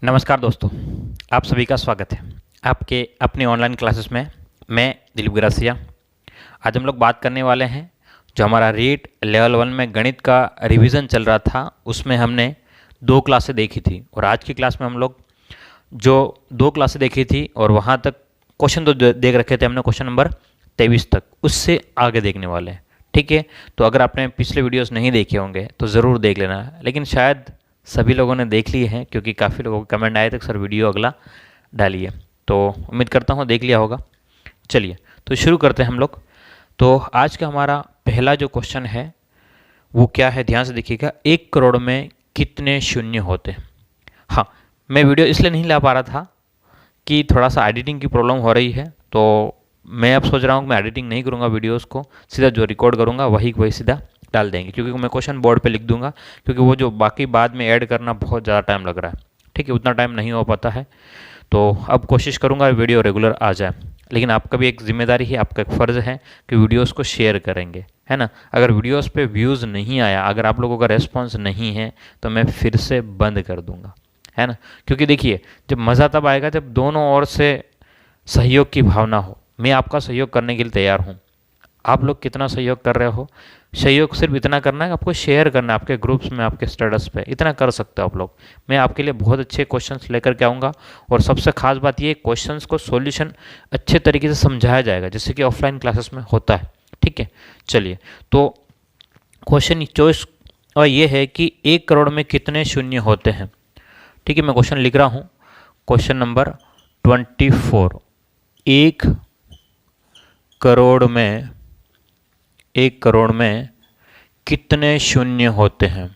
नमस्कार दोस्तों, आप सभी का स्वागत है आपके अपनी ऑनलाइन क्लासेस में। मैं दिलीप गिरासिया। आज हम लोग बात करने वाले हैं जो हमारा रीट लेवल 1 में गणित का रिवीजन चल रहा था, उसमें हमने 2 क्लासें देखी थी और आज की क्लास में हम लोग जो 2 क्लासें देखी थी और वहाँ तक क्वेश्चन तो देख रखे थे हमने, क्वेश्चन नंबर 23 तक, उससे आगे देखने वाले हैं। ठीक है, तो अगर आपने पिछले वीडियोस नहीं देखे होंगे तो ज़रूर देख लेना, लेकिन शायद सभी लोगों ने देख लिए हैं क्योंकि काफ़ी लोगों के कमेंट आए थे सर वीडियो अगला डालिए, तो उम्मीद करता हूँ देख लिया होगा। चलिए तो शुरू करते हैं हम लोग। तो आज का हमारा पहला जो क्वेश्चन है वो क्या है, ध्यान से देखिएगा। 1 करोड़ में कितने शून्य होते हैं? हाँ, मैं वीडियो इसलिए नहीं ला पा रहा था कि थोड़ा सा एडिटिंग की प्रॉब्लम हो रही है, तो मैं अब सोच रहा हूँ मैं एडिटिंग नहीं करूँगा वीडियोस को, सीधा जो रिकॉर्ड करूँगा वही सीधा डाल देंगे, क्योंकि मैं क्वेश्चन बोर्ड पे लिख दूंगा, क्योंकि वो जो बाकी बाद में ऐड करना बहुत ज़्यादा टाइम लग रहा है। ठीक है, उतना टाइम नहीं हो पाता है, तो अब कोशिश करूँगा वीडियो रेगुलर आ जाए। लेकिन आपका भी एक जिम्मेदारी है, आपका एक फ़र्ज़ है कि वीडियोस को शेयर करेंगे, है ना। अगर वीडियोस पे व्यूज़ नहीं आया, अगर आप लोगों का रेस्पॉन्स नहीं है, तो मैं फिर से बंद कर दूँगा, है ना। क्योंकि देखिए, जब मज़ा तब आएगा जब दोनों ओर से सहयोग की भावना हो। मैं आपका सहयोग करने के लिए तैयार हूँ, आप लोग कितना सहयोग कर रहे हो। सहयोग सिर्फ इतना करना है कि आपको शेयर करना है आपके ग्रुप्स में, आपके स्टेटस पे, इतना कर सकते हो आप लोग। मैं आपके लिए बहुत अच्छे क्वेश्चंस लेकर के आऊँगा, और सबसे खास बात ये, क्वेश्चंस को सॉल्यूशन अच्छे तरीके से समझाया जाएगा, जैसे कि ऑफलाइन क्लासेस में होता है। ठीक है, चलिए तो क्वेश्चन चॉइस और ये है कि 1 करोड़ में कितने शून्य होते हैं। ठीक है, मैं क्वेश्चन लिख रहा हूँ, क्वेश्चन नंबर 24। 1 करोड़ में कितने शून्य होते हैं?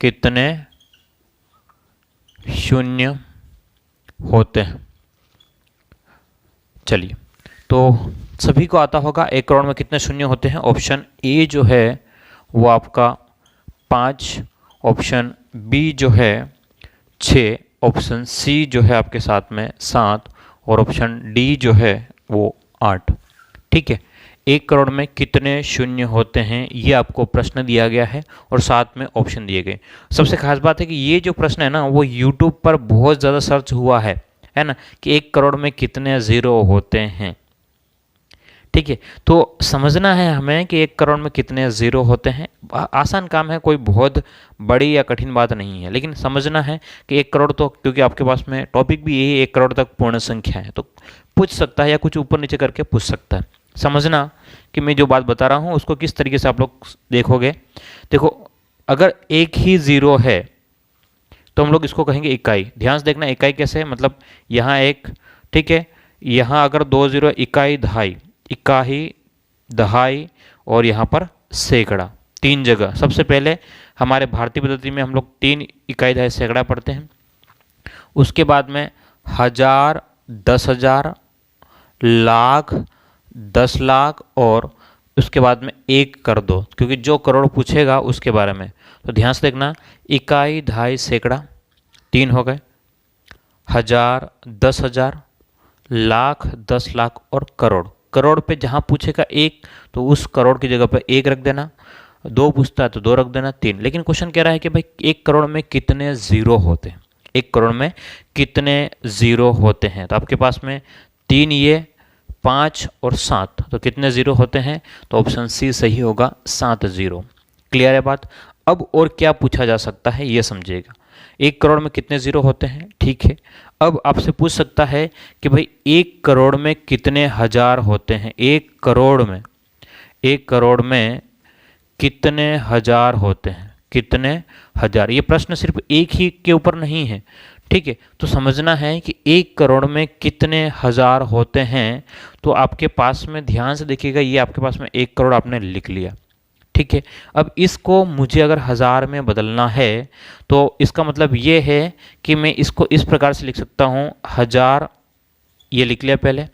कितने शून्य होते हैं? चलिए, तो सभी को आता होगा 1 करोड़ में कितने शून्य होते हैं। ऑप्शन ए जो है वो आपका 5, ऑप्शन बी जो है 6, ऑप्शन सी जो है आपके साथ में 7, और ऑप्शन डी जो है वो 8। ठीक है, 1 करोड़ में कितने शून्य होते हैं, ये आपको प्रश्न दिया गया है और साथ में ऑप्शन दिए गए। सबसे खास बात है कि ये जो प्रश्न है ना, वो यूट्यूब पर बहुत ज़्यादा सर्च हुआ है ना, कि 1 करोड़ में कितने ज़ीरो होते हैं। ठीक है, तो समझना है हमें कि 1 करोड़ में कितने ज़ीरो होते हैं। आसान काम है, कोई बहुत बड़ी या कठिन बात नहीं है, लेकिन समझना है कि 1 करोड़, तो क्योंकि आपके पास में टॉपिक भी यही 1 करोड़ तक पूर्ण संख्या है, तो पूछ सकता है या कुछ ऊपर नीचे करके पूछ सकता है। समझना कि मैं जो बात बता रहा हूँ उसको किस तरीके से आप लोग देखोगे। देखो, अगर एक ही ज़ीरो है तो हम लोग इसको कहेंगे इकाई। ध्यान से देखना, इकाई कैसे है, मतलब यहाँ एक, ठीक है, यहाँ अगर 2 ज़ीरो, इकाई दहाई, इकाई दहाई, और यहाँ पर सैकड़ा, 3 जगह। सबसे पहले हमारे भारतीय पद्धति में हम लोग 3 इकाई दहाई सैकड़ा पढ़ते हैं, उसके बाद में 1000, 10,000, लाख, 10 लाख, और उसके बाद में 1 कर दो, क्योंकि जो करोड़ पूछेगा उसके बारे में। तो ध्यान से देखना, इकाई दहाई सैकड़ा 3 हो गए, 1000, 10,000, लाख, 10 लाख और करोड़। करोड़ पे जहाँ पूछेगा 1, तो उस करोड़ की जगह पे 1 रख देना। 2 पूछता है तो 2 रख देना, 3। लेकिन क्वेश्चन कह रहा है कि भाई 1 करोड़ में कितने ज़ीरो होते हैं, 1 करोड़ में कितने ज़ीरो होते हैं। तो आपके पास में 3, ये 5 और 7, तो कितने ज़ीरो होते हैं? तो ऑप्शन सी सही होगा, 7 ज़ीरो। क्लियर है बात। अब और क्या पूछा जा सकता है ये समझिएगा। 1 करोड़ में कितने ज़ीरो होते हैं, ठीक है। अब आपसे पूछ सकता है कि भाई 1 करोड़ में कितने हज़ार होते हैं। 1 करोड़ में कितने हज़ार होते हैं, कितने हज़ार। ये प्रश्न सिर्फ एक ही के ऊपर नहीं है, ठीक है। तो समझना है कि 1 करोड़ में कितने हज़ार होते हैं। तो आपके पास में, ध्यान से देखिएगा, ये आपके पास में 1 करोड़ आपने लिख लिया, ठीक है। अब इसको मुझे अगर हज़ार में बदलना है तो इसका मतलब ये है कि मैं इसको इस प्रकार से लिख सकता हूँ, 1000, ये लिख लिया। पहले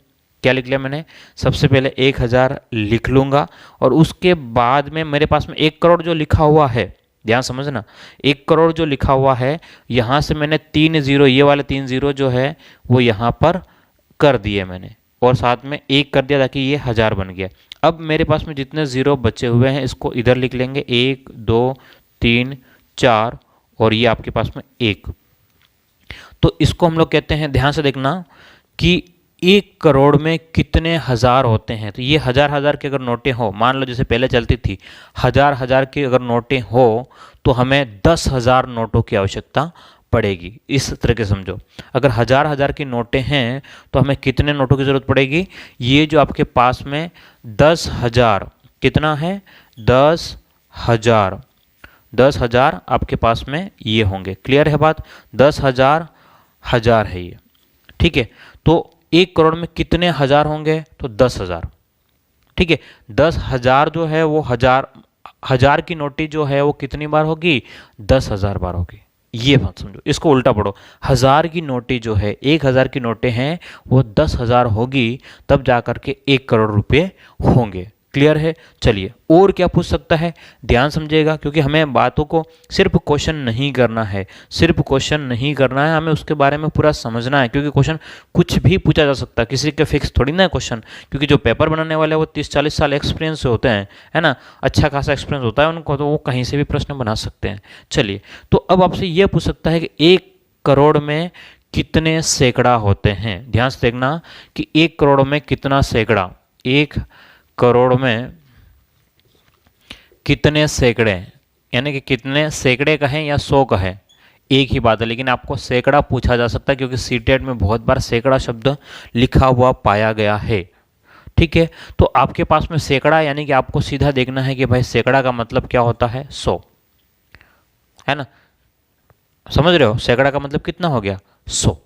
क्या लिख लिया मैंने, सबसे पहले 1000 लिख लूँगा, और उसके बाद में मेरे पास में 1 करोड़ जो लिखा हुआ है, ध्यान समझना, 1 करोड़ जो लिखा हुआ है, यहाँ से मैंने 3 ज़ीरो, ये वाले 3 ज़ीरो जो है वो यहाँ पर कर दिए मैंने, और साथ में 1 कर दिया ताकि ये 1000 बन गया। अब मेरे पास में जितने ज़ीरो बचे हुए हैं इसको इधर लिख लेंगे, 1, 2, 3, 4, और ये आपके पास में 1। तो इसको हम लोग कहते हैं, ध्यान से देखना, कि 1 करोड़ में कितने हज़ार होते हैं। तो ये हज़ार हज़ार की अगर नोटें हो, मान लो जैसे पहले चलती थी हज़ार हज़ार की अगर नोटें हो तो हमें 10,000 नोटों की आवश्यकता पड़ेगी। इस तरह के समझो, अगर हज़ार हज़ार की नोटें हैं तो हमें कितने नोटों की ज़रूरत पड़ेगी। ये जो आपके पास में 10,000 कितना है, 10,000, 10,000 आपके पास में ये होंगे। क्लियर है बात, 10,000 हज़ार है ये, ठीक है। तो 1 करोड़ में कितने हज़ार होंगे, तो 10,000, ठीक है। 10,000 जो है वो हज़ार की नोटी जो है वो कितनी बार होगी, 10,000 बार होगी। ये बात समझो, इसको उल्टा पढ़ो, 1,000 की नोटी जो है, 1,000 की नोटें हैं वो 10,000 होगी, तब जाकर के 1 करोड़ रुपए होंगे। क्लियर है। चलिए, और क्या पूछ सकता है, ध्यान समझिएगा, क्योंकि हमें बातों को सिर्फ क्वेश्चन नहीं करना है, सिर्फ क्वेश्चन नहीं करना है, हमें उसके बारे में पूरा समझना है, क्योंकि क्वेश्चन कुछ भी पूछा जा सकता है, किसी के फिक्स थोड़ी ना है क्वेश्चन, क्योंकि जो पेपर बनाने वाले हैं वो 30-40 साल एक्सपीरियंस से होते हैं, है ना, अच्छा खासा एक्सपीरियंस होता है उनको, तो वो कहीं से भी प्रश्न बना सकते हैं। चलिए, तो अब आपसे ये पूछ सकता है कि 1 करोड़ में कितने सैकड़ा होते हैं। ध्यान से देखना कि 1 करोड़ में कितना सैकड़ा, 1 करोड़ में कितने सैकड़े, यानी कि कितने सैकड़े का है या 100 का है, एक ही बात है, लेकिन आपको सैकड़ा पूछा जा सकता है, क्योंकि सीटेट में बहुत बार सैकड़ा शब्द लिखा हुआ पाया गया है, ठीक है। तो आपके पास में सैकड़ा, यानी कि आपको सीधा देखना है कि भाई सैकड़ा का मतलब क्या होता है, 100, है ना, समझ रहे हो, सैकड़ा का मतलब कितना हो गया, 100।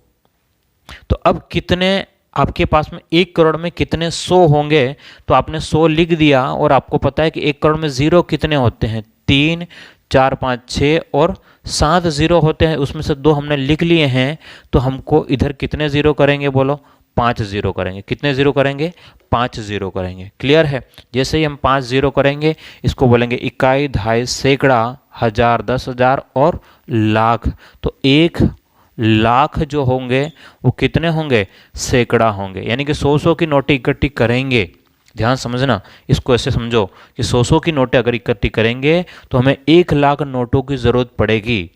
तो अब कितने आपके पास में 1 करोड़ में कितने 100 होंगे, तो आपने 100 लिख दिया, और आपको पता है कि 1 करोड़ में जीरो कितने होते हैं, 3, 4, 5, 6 और 7 जीरो होते हैं, उसमें से 2 हमने लिख लिए हैं, तो हमको इधर कितने जीरो करेंगे, बोलो, 5 जीरो करेंगे। कितने जीरो करेंगे, 5 जीरो करेंगे। क्लियर है। जैसे ही हम 5 जीरो करेंगे, इसको बोलेंगे इकाई, दहाई, सैकड़ा, हज़ार, 10,000 और लाख। तो 1 लाख जो होंगे वो कितने होंगे, सैकड़ा होंगे, यानी कि 100-100 की नोटें इकट्ठी करेंगे। ध्यान समझना, इसको ऐसे समझो कि 100-100 की नोटें अगर इकट्ठी करेंगे तो हमें 1 लाख नोटों की ज़रूरत पड़ेगी,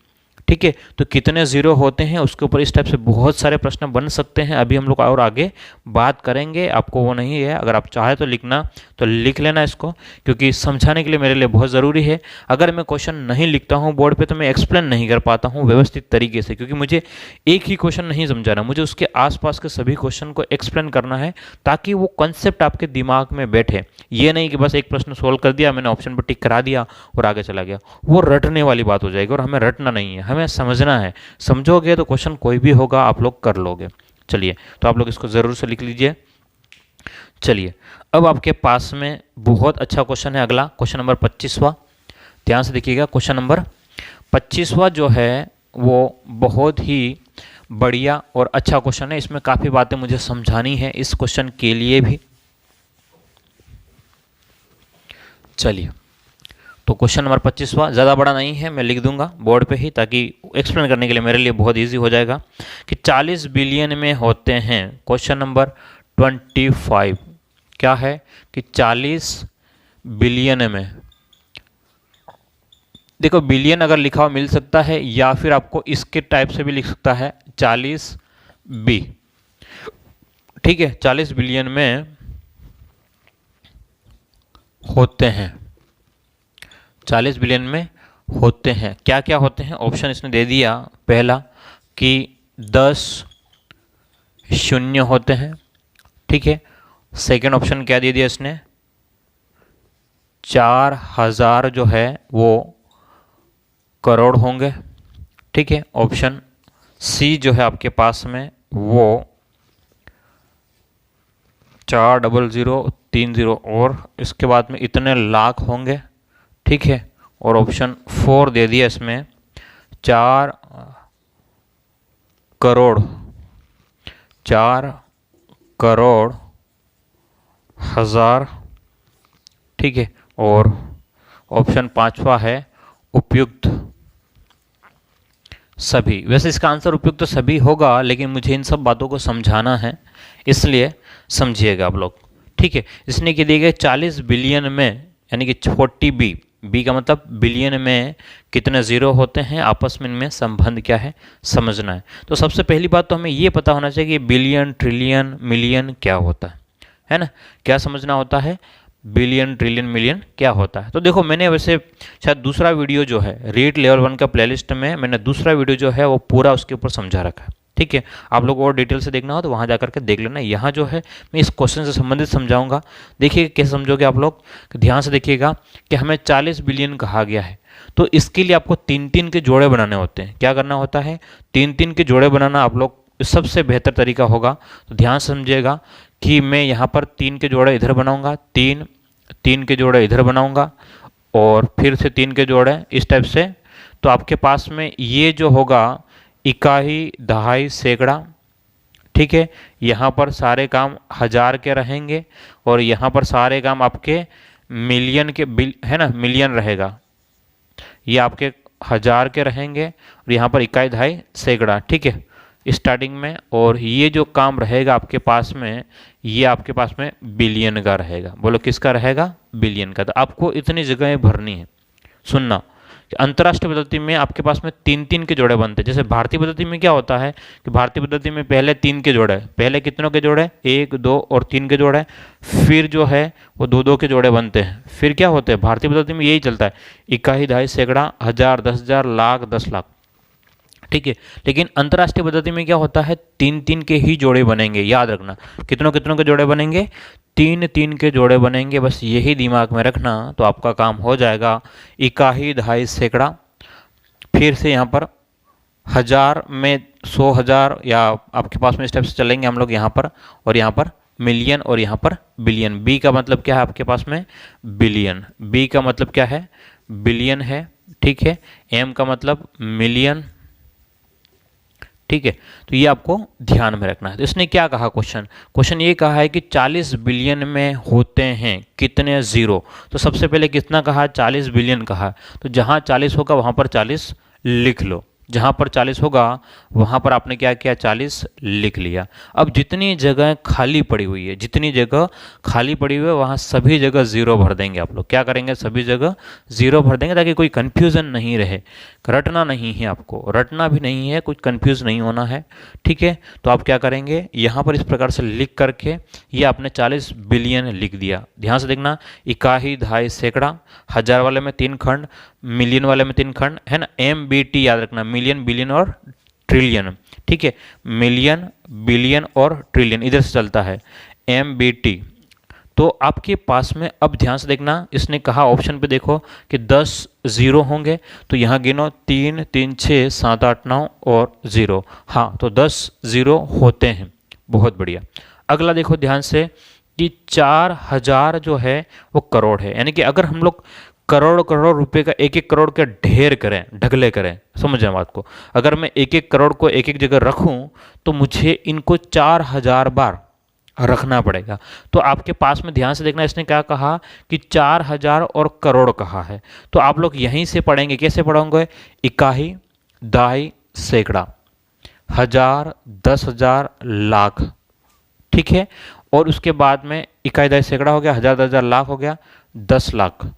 ठीक है। तो कितने जीरो होते हैं उसके ऊपर इस टाइप से बहुत सारे प्रश्न बन सकते हैं, अभी हम लोग और आगे बात करेंगे, आपको वो नहीं है, अगर आप चाहे तो लिखना तो लिख लेना इसको, क्योंकि समझाने के लिए मेरे लिए बहुत ज़रूरी है। अगर मैं क्वेश्चन नहीं लिखता हूँ बोर्ड पे तो मैं एक्सप्लेन नहीं कर पाता हूँ व्यवस्थित तरीके से, क्योंकि मुझे एक ही क्वेश्चन नहीं समझाना, मुझे उसके आसपास के सभी क्वेश्चन को एक्सप्लेन करना है, ताकि वो कंसेप्ट आपके दिमाग में बैठे। ये नहीं कि बस एक प्रश्न सोल्व कर दिया, मैंने ऑप्शन पर टिक करा दिया और आगे चला गया, वो रटने वाली बात हो जाएगी, और हमें रटना नहीं है, हमें समझना है। समझोगे तो क्वेश्चन कोई भी होगा आप लोग कर लोगे। चलिए, तो आप लोग इसको ज़रूर से लिख लीजिए। चलिए, अब आपके पास में बहुत अच्छा क्वेश्चन है, अगला क्वेश्चन नंबर 25वां। ध्यान से देखिएगा, क्वेश्चन नंबर 25वां जो है वो बहुत ही बढ़िया और अच्छा क्वेश्चन है, इसमें काफ़ी बातें मुझे समझानी है इस क्वेश्चन के लिए भी। चलिए, तो क्वेश्चन नंबर 25वां ज़्यादा बड़ा नहीं है, मैं लिख दूंगा बोर्ड पे ही, ताकि एक्सप्लेन करने के लिए मेरे लिए बहुत इजी हो जाएगा। कि 40 बिलियन में होते हैं, क्वेश्चन नंबर 25 क्या है कि 40 बिलियन में, देखो बिलियन अगर लिखा हुआ मिल सकता है, या फिर आपको इसके टाइप से भी लिख सकता है 40 बी, ठीक है। 40 बिलियन में होते हैं, 40 बिलियन में होते हैं, क्या क्या होते हैं, ऑप्शन इसने दे दिया। पहला कि 10 शून्य होते हैं, ठीक है। सेकंड ऑप्शन क्या दे दिया इसने, 4,000 जो है वो करोड़ होंगे, ठीक है। ऑप्शन सी जो है आपके पास में वो 40030 और इसके बाद में इतने लाख होंगे, ठीक है। और ऑप्शन 4 दे दिया इसमें 4 करोड़, 4 करोड़ हज़ार, ठीक है। और ऑप्शन 5वां है उपयुक्त सभी। वैसे इसका आंसर उपयुक्त सभी होगा, लेकिन मुझे इन सब बातों को समझाना है, इसलिए समझिएगा आप लोग, ठीक है। इसने कि दिए गए 40 बिलियन में, यानी कि 40 बी, बी का मतलब बिलियन में कितने ज़ीरो होते हैं, आपस में इनमें संबंध क्या है समझना है। तो सबसे पहली बात तो हमें ये पता होना चाहिए कि बिलियन, ट्रिलियन, मिलियन क्या होता है ना। क्या समझना होता है, बिलियन, ट्रिलियन, मिलियन क्या होता है। तो देखो मैंने वैसे शायद दूसरा वीडियो जो है रीट लेवल 1 का प्लेलिस्ट में मैंने दूसरा वीडियो जो है वो पूरा उसके ऊपर समझा रखा है, ठीक है। आप लोग और डिटेल से देखना हो तो वहाँ जाकर के देख लेना। यहाँ जो है मैं इस क्वेश्चन से संबंधित समझाऊंगा। देखिए कैसे समझोगे आप लोग, ध्यान से देखिएगा कि हमें 40 बिलियन कहा गया है, तो इसके लिए आपको 3-3 के जोड़े बनाने होते हैं। क्या करना होता है, 3-3 के जोड़े बनाना आप लोग सबसे बेहतर तरीका होगा। तो ध्यान समझिएगा कि मैं यहाँ पर 3 के जोड़े इधर बनाऊंगा, 3 के जोड़े इधर बनाऊंगा और फिर से 3 के जोड़े इस टाइप से। तो आपके पास में ये जो होगा इकाई, दहाई, सैकड़ा, ठीक है। यहाँ पर सारे काम हजार के रहेंगे और यहाँ पर सारे काम आपके मिलियन के है ना, मिलियन रहेगा। ये आपके हजार के रहेंगे और यहाँ पर इकाई, दहाई, सैकड़ा, ठीक है स्टार्टिंग में। और ये जो काम रहेगा आपके पास में, ये आपके पास में बिलियन का रहेगा। बोलो किसका रहेगा, बिलियन का। तो आपको इतनी जगह भरनी है। सुनना, अंतर्राष्ट्रीय पद्धति में आपके पास में 3-3 के जोड़े बनते हैं। जैसे भारतीय पद्धति में क्या होता है कि भारतीय पद्धति में पहले 3 के जोड़े, पहले कितनों के जोड़े, 1, 2 और 3 के जोड़े, फिर जो है वो 2-2 के जोड़े बनते हैं। फिर क्या होते हैं, भारतीय पद्धति में यही चलता है, इकाई, दहाई, सैकड़ा, हजार, 10,000, लाख, 10 लाख, ठीक है। लेकिन अंतर्राष्ट्रीय पद्धति में क्या होता है, 3-3 के ही जोड़े बनेंगे। याद रखना, कितनों कितनों के जोड़े बनेंगे, 3-3 के जोड़े बनेंगे। बस यही दिमाग में रखना तो आपका काम हो जाएगा। इकाई, दहाई, सैकड़ा, फिर से यहाँ पर हजार में 100,000 या आपके पास में स्टेप्स चलेंगे हम लोग यहाँ पर, और यहाँ पर मिलियन और यहाँ पर बिलियन। बी का मतलब क्या है आपके पास में, बिलियन। बी का मतलब क्या है, बिलियन है, ठीक है। एम का मतलब मिलियन, ठीक है। तो ये आपको ध्यान में रखना है। तो इसने क्या कहा, क्वेश्चन ये कहा है कि 40 बिलियन में होते हैं कितने ज़ीरो। तो सबसे पहले कितना कहा, 40 बिलियन कहा। तो जहाँ 40 होगा वहाँ पर 40 लिख लो। जहाँ पर 40 होगा वहाँ पर आपने क्या किया, 40 लिख लिया। अब जितनी जगह खाली पड़ी हुई है, जितनी जगह खाली पड़ी हुई है वहाँ सभी जगह ज़ीरो भर देंगे आप लोग। क्या करेंगे, सभी जगह ज़ीरो भर देंगे ताकि कोई कन्फ्यूज़न नहीं रहे। रटना नहीं है आपको, रटना भी नहीं है, कुछ कन्फ्यूज़ नहीं होना है, ठीक है। तो आप क्या करेंगे, यहाँ पर इस प्रकार से लिख करके ये आपने 40 बिलियन लिख दिया। ध्यान से देखना, इकाई, दहाई, सैकड़ा, हजार वाले में 3 खंड, मिलियन वाले में 3 खंड, है ना। MBT याद रखना, मिलियन, बिलियन और ट्रिलियन, ठीक है। मिलियन, बिलियन और ट्रिलियन इधर से चलता है, MBT। तो आपके पास में अब ध्यान से देखना, इसने कहा ऑप्शन पे देखो कि 10 ज़ीरो होंगे। तो यहाँ गिनो, 3, 3, 6, 7, 8, 9 और 0। हाँ, तो 10 ज़ीरो होते हैं, बहुत बढ़िया। अगला देखो ध्यान से कि 4000 जो है वो करोड़ है। यानी कि अगर हम लोग करोड़ करोड़ रुपए का, एक एक करोड़ का ढेर करें, ढगले करें, समझें बात को। अगर मैं एक एक करोड़ को एक एक जगह रखूं तो मुझे इनको 4000 बार रखना पड़ेगा। तो आपके पास में ध्यान से देखना, इसने क्या कहा कि 4000 और करोड़ कहा है। तो आप लोग यहीं से पढ़ेंगे, कैसे पढ़ोगे, इकाई, दहाई, सैकड़ा, हजार, 10,000, लाख, ठीक है। और उसके बाद में इकाई, दहाई, सैकड़ा हो गया, हजार, 10,000, लाख हो गया, 10 लाख,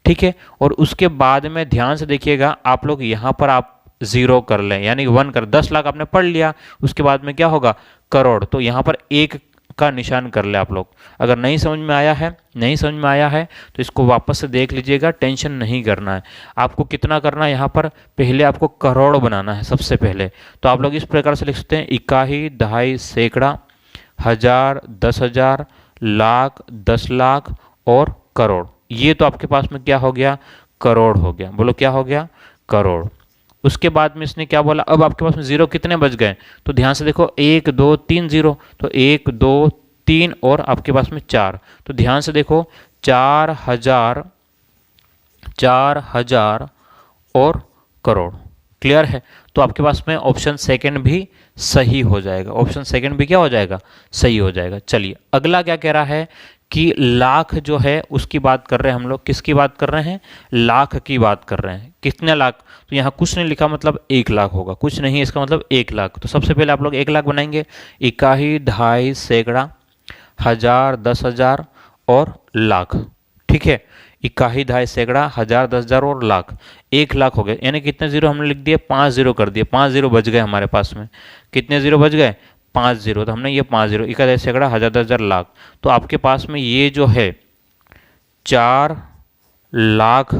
ठीक है। और उसके बाद में ध्यान से देखिएगा, आप लोग यहाँ पर आप जीरो कर लें, यानी 1 कर, 10 लाख आपने पढ़ लिया। उसके बाद में क्या होगा, करोड़। तो यहाँ पर 1 का निशान कर ले आप लोग। अगर नहीं समझ में आया है तो इसको वापस से देख लीजिएगा, टेंशन नहीं करना है। आपको कितना करना है, यहाँ पर पहले आपको करोड़ बनाना है सबसे पहले। तो आप लोग इस प्रकार से लिख सकते हैं, इकाई, दहाई, सैकड़ा, हजार, 10,000, लाख, 10 लाख और करोड़। ये तो आपके पास में क्या हो गया, करोड़ हो गया। बोलो क्या हो गया, करोड़। उसके बाद में इसने क्या बोला, अब आपके पास में जीरो कितने बच गए, तो ध्यान से देखो, 1, 2, 3 जीरो। तो 1, 2, 3 और आपके पास में 4। तो ध्यान से देखो, 4000 और करोड़। क्लियर है। तो आपके पास में ऑप्शन सेकंड भी सही हो जाएगा, ऑप्शन सेकंड भी क्या हो जाएगा, सही हो जाएगा। चलिए अगला क्या कह रहा है कि लाख जो है उसकी बात कर रहे हैं हम लोग। किसकी बात कर रहे हैं, लाख की बात कर रहे हैं। कितने लाख, तो यहाँ कुछ नहीं लिखा, मतलब 1 लाख होगा, कुछ नहीं इसका मतलब 1 लाख। तो सबसे पहले आप लोग 1 लाख बनाएंगे, इकाई, दहाई, सैकड़ा, हजार, 10,000 और लाख, ठीक है। इकाई, दहाई, सैकड़ा, हजार, 10,000 और लाख। 1 लाख हो गए, यानी कितने जीरो हमने लिख दिए, 5 जीरो कर दिए, 5 जीरो बच गए हमारे पास में। कितने जीरो बच गए, 5 जीरो। तो हमने ये 5 जीरो, इकाई, दहाई, सैकड़ा, हजार, 10,000, लाख। तो आपके पास में ये जो है 4 लाख,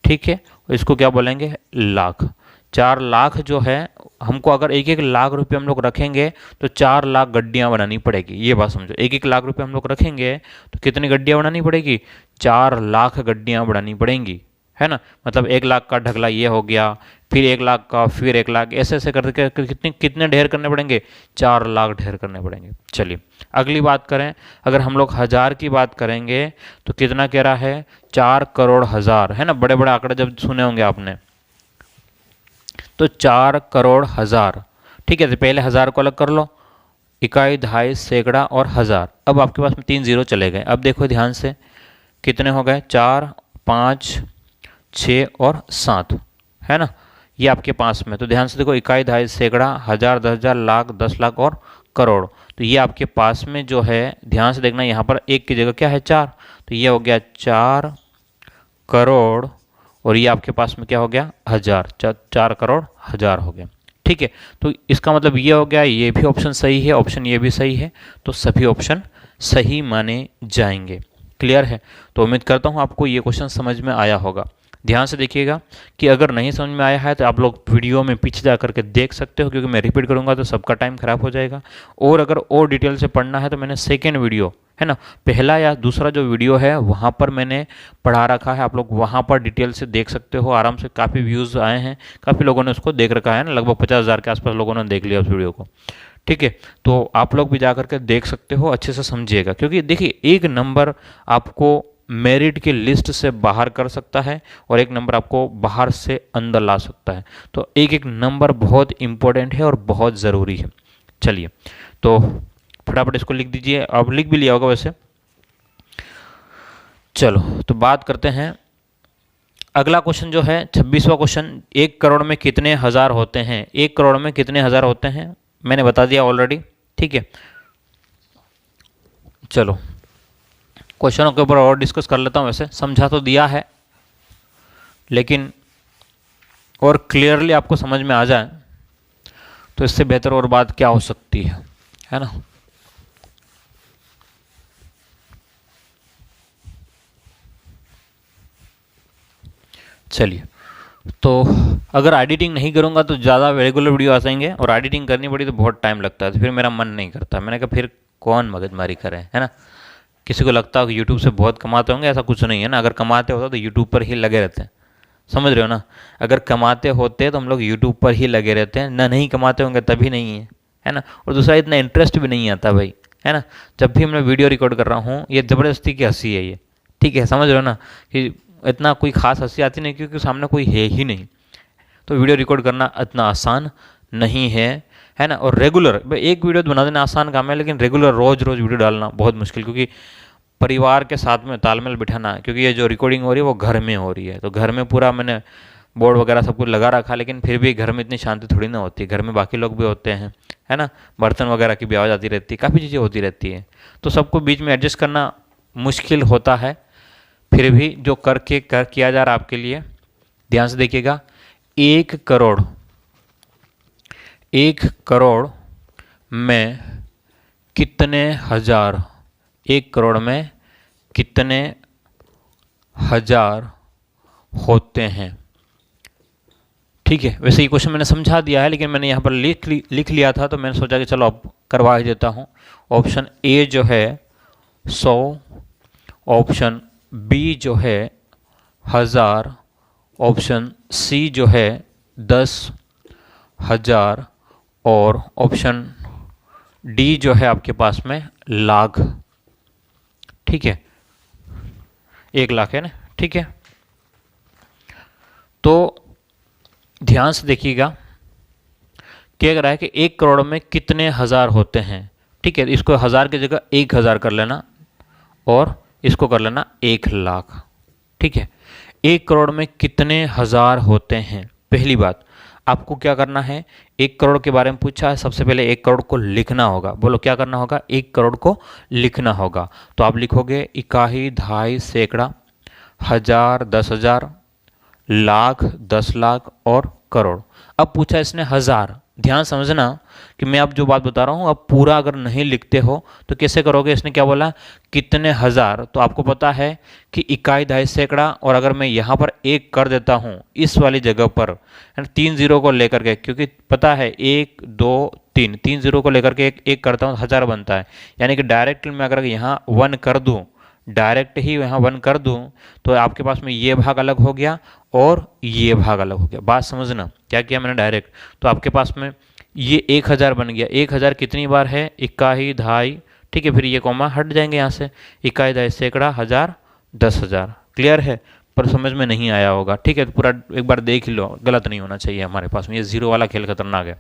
ठीक है, इसको क्या बोलेंगे, लाख। 4 लाख जो है, हमको अगर 1-1 लाख रुपए हम लोग रखेंगे तो 4 लाख गड्डियां बनानी पड़ेगी। ये बात समझो, 1-1 लाख रुपए हम लोग रखेंगे तो कितनी गड्डियां बनानी पड़ेगी, 4 लाख गड्डियां बनानी पड़ेंगी, है ना। मतलब 1 लाख का ढगला ये हो गया, फिर 1 लाख का, फिर 1 लाख, ऐसे ऐसे करके कितने कितने ढेर करने पड़ेंगे, 4 लाख ढेर करने पड़ेंगे। चलिए अगली बात करें, अगर हम लोग हजार की बात करेंगे तो कितना कह रहा है, 4 करोड़ हजार, है ना। बड़े बड़े आंकड़े जब सुने होंगे आपने, तो 4 करोड़ हजार, ठीक है। तो पहले हजार को अलग कर लो, इकाई, दहाई, सैकड़ा और हजार। अब आपके पास में 3 जीरो चले गए। अब देखो ध्यान से, कितने हो गए, 4, 5, 6 और 7, है ना। ये आपके पास में, तो ध्यान से देखो, इकाई, दहाई, सैकड़ा, हजार, 10,000, लाख, 10 लाख और करोड़। तो ये आपके पास में जो है, ध्यान से देखना, यहाँ पर एक की जगह क्या है, 4, तो ये हो गया 4 करोड़, और ये आपके पास में क्या हो गया, हजार। 4 करोड़ हजार हो गया, ठीक है। तो इसका मतलब ये हो गया, ये भी ऑप्शन सही है, ऑप्शन ये भी सही है, तो सभी ऑप्शन सही माने जाएंगे। क्लियर है। तो उम्मीद करता हूँ आपको ये क्वेश्चन समझ में आया होगा। ध्यान से देखिएगा कि अगर नहीं समझ में आया है तो आप लोग वीडियो में पीछे जा करके देख सकते हो, क्योंकि मैं रिपीट करूंगा तो सबका टाइम खराब हो जाएगा। और अगर और डिटेल से पढ़ना है तो मैंने सेकेंड वीडियो, है ना, पहला या दूसरा जो वीडियो है वहाँ पर मैंने पढ़ा रखा है, आप लोग वहाँ पर डिटेल से देख सकते हो आराम से। काफ़ी व्यूज़ आए हैं, काफ़ी लोगों ने उसको देख रखा है ना, लगभग 50,000 के आसपास लोगों ने देख लिया उस वीडियो को, ठीक है। तो आप लोग भी जा करके देख सकते हो, अच्छे से समझिएगा, क्योंकि देखिए एक नंबर आपको मेरिट की लिस्ट से बाहर कर सकता है और एक नंबर आपको बाहर से अंदर ला सकता है। तो एक एक नंबर बहुत इंपॉर्टेंट है और बहुत ज़रूरी है। चलिए तो फटाफट इसको लिख दीजिए, आप लिख भी लिया होगा वैसे। चलो तो बात करते हैं, अगला क्वेश्चन जो है 26वां क्वेश्चन, 1 करोड़ में कितने हज़ार होते हैं, 1 करोड़ में कितने हज़ार होते हैं, मैंने बता दिया ऑलरेडी, ठीक है। चलो क्वेश्चनों के ऊपर और डिस्कस कर लेता हूँ। वैसे समझा तो दिया है, लेकिन और क्लियरली आपको समझ में आ जाए तो इससे बेहतर और बात क्या हो सकती है ना। चलिए, तो अगर एडिटिंग नहीं करूँगा तो ज़्यादा रेगुलर वीडियो आ जाएंगे, और एडिटिंग करनी पड़ी तो बहुत टाइम लगता है, तो फिर मेरा मन नहीं करता। मैंने कहा फिर कौन मगजमारी करे, है ना। किसी को लगता हो कि यूट्यूब से बहुत कमाते होंगे, ऐसा कुछ नहीं है ना। अगर कमाते होता तो यूट्यूब पर ही लगे रहते हैं, समझ रहे हो ना। अगर कमाते होते तो हम लोग यूट्यूब पर ही लगे रहते हैं ना, नहीं कमाते होंगे तभी नहीं है ना। और दूसरा, इतना इंटरेस्ट भी नहीं आता भाई, है ना। जब भी मैं वीडियो रिकॉर्ड कर रहा हूँ, ये ज़बरदस्ती की हंसी है ये, ठीक है, समझ रहे हो ना, कि इतना कोई खास हंसी आती नहीं, क्योंकि सामने कोई है ही नहीं। तो वीडियो रिकॉर्ड करना इतना आसान नहीं है ना। और रेगुलर एक वीडियो बना देना आसान काम है, लेकिन रेगुलर रोज़ रोज़ वीडियो डालना बहुत मुश्किल, क्योंकि परिवार के साथ में तालमेल बिठाना, क्योंकि ये जो रिकॉर्डिंग हो रही है वो घर में हो रही है, तो घर में पूरा मैंने बोर्ड वगैरह सब कुछ लगा रखा, लेकिन फिर भी घर में इतनी शांति थोड़ी ना होती है। घर में बाकी लोग भी होते हैं, है ना, बर्तन वगैरह की भी आवाज़ आती रहती है, काफ़ी चीज़ें होती रहती है, तो सबको बीच में एडजस्ट करना मुश्किल होता है। फिर भी जो किया जा रहा है आपके लिए, ध्यान से देखिएगा। 1 करोड़ में कितने हज़ार, 1 करोड़ में कितने हज़ार होते हैं, ठीक है। वैसे ये क्वेश्चन मैंने समझा दिया है, लेकिन मैंने यहाँ पर लिख लिया था, तो मैंने सोचा कि चलो अब करवा ही देता हूँ। ऑप्शन ए जो है 100, ऑप्शन बी जो है 1000, ऑप्शन सी जो है 10,000 और ऑप्शन डी जो है आपके पास में लाख, ठीक है, 1 लाख है ना, ठीक है। तो ध्यान से देखिएगा, क्या कह रहा है कि 1 करोड़ में कितने हज़ार होते हैं, ठीक है। इसको 1000 की जगह 1000 कर लेना और इसको कर लेना 1 लाख, ठीक है। 1 करोड़ में कितने हज़ार होते हैं, पहली बात आपको क्या करना है, 1 करोड़ के बारे में पूछा है, सबसे पहले 1 करोड़ को लिखना होगा। बोलो क्या करना होगा, 1 करोड़ को लिखना होगा। तो आप लिखोगे इकाई, दहाई, सैकड़ा, हजार, 10,000, लाख, 10 लाख और करोड़। अब पूछा इसने हजार। ध्यान समझना कि मैं अब जो बात बता रहा हूँ अब पूरा अगर नहीं लिखते हो तो कैसे करोगे। इसने क्या बोला, कितने हजार, तो आपको पता है कि इकाई, दहाई, सैकड़ा, और अगर मैं यहाँ पर एक कर देता हूँ इस वाली जगह पर 3 जीरो को लेकर के, क्योंकि पता है 1 2 3, 3 जीरो को लेकर के एक करता हूँ, हजार बनता है। यानी कि डायरेक्ट मैं अगर यहाँ 1 कर दूँ, डायरेक्ट ही यहाँ 1 कर दूँ, तो आपके पास में ये भाग अलग हो गया और ये भाग अलग हो गया। बात समझना, क्या किया मैंने डायरेक्ट, तो आपके पास में ये 1000 बन गया। 1000 कितनी बार है, इकाई, दहाई, ठीक है, फिर ये कॉमा हट जाएंगे यहाँ से, इकाई, दहाई, सैकड़ा, हजार, 10,000। क्लियर है, पर समझ में नहीं आया होगा, ठीक है, तो पूरा एक बार देख लो, गलत नहीं होना चाहिए हमारे पास में। ये जीरो वाला खेल खतरनाक है।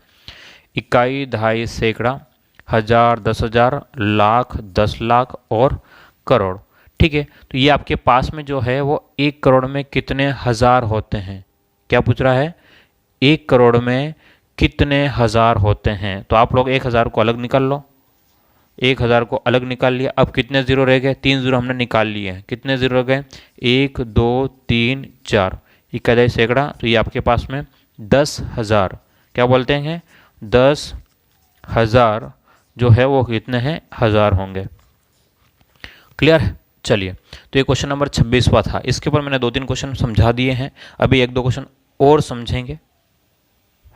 इकाई, दहाई, सैकड़ा, हजार, 10,000, लाख, 10 लाख और करोड़, ठीक है। तो ये आपके पास में जो है वो 1 करोड़ में कितने हजार होते हैं, क्या पूछ रहा है, 1 करोड़ में कितने हजार होते हैं। तो आप लोग 1000 को अलग निकाल लो, 1000 को अलग निकाल लिया। अब कितने जीरो रह गए, 3 जीरो हमने निकाल लिए हैं। कितने जीरो रह गए, 1 2 3 4, इकाई, सैकड़ा, तो ये आपके पास में 10,000, क्या बोलते हैं, 10,000 जो है वो कितने हैं, हजार होंगे। क्लियर है। चलिए, तो ये क्वेश्चन नंबर 26वां था। इसके ऊपर मैंने 2-3 क्वेश्चन समझा दिए हैं, अभी 1-2 क्वेश्चन और समझेंगे,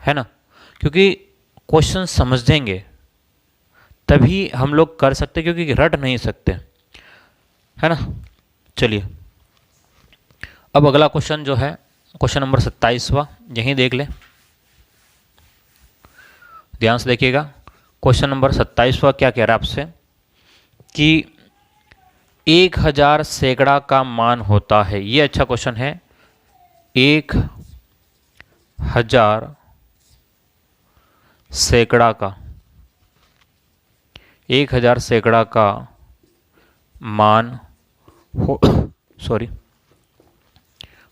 है ना, क्योंकि क्वेश्चन समझेंगे तभी हम लोग कर सकते, क्योंकि रट नहीं सकते, है ना। चलिए, अब अगला क्वेश्चन जो है क्वेश्चन नंबर 27वां, यहीं देख ले, ध्यान से देखिएगा। क्वेश्चन नंबर 27वां क्या कह रहा है आपसे कि 1000 सैकड़ा का मान होता है। ये अच्छा क्वेश्चन है। 1000 सैकड़ा का, 1000 सैकड़ा का मान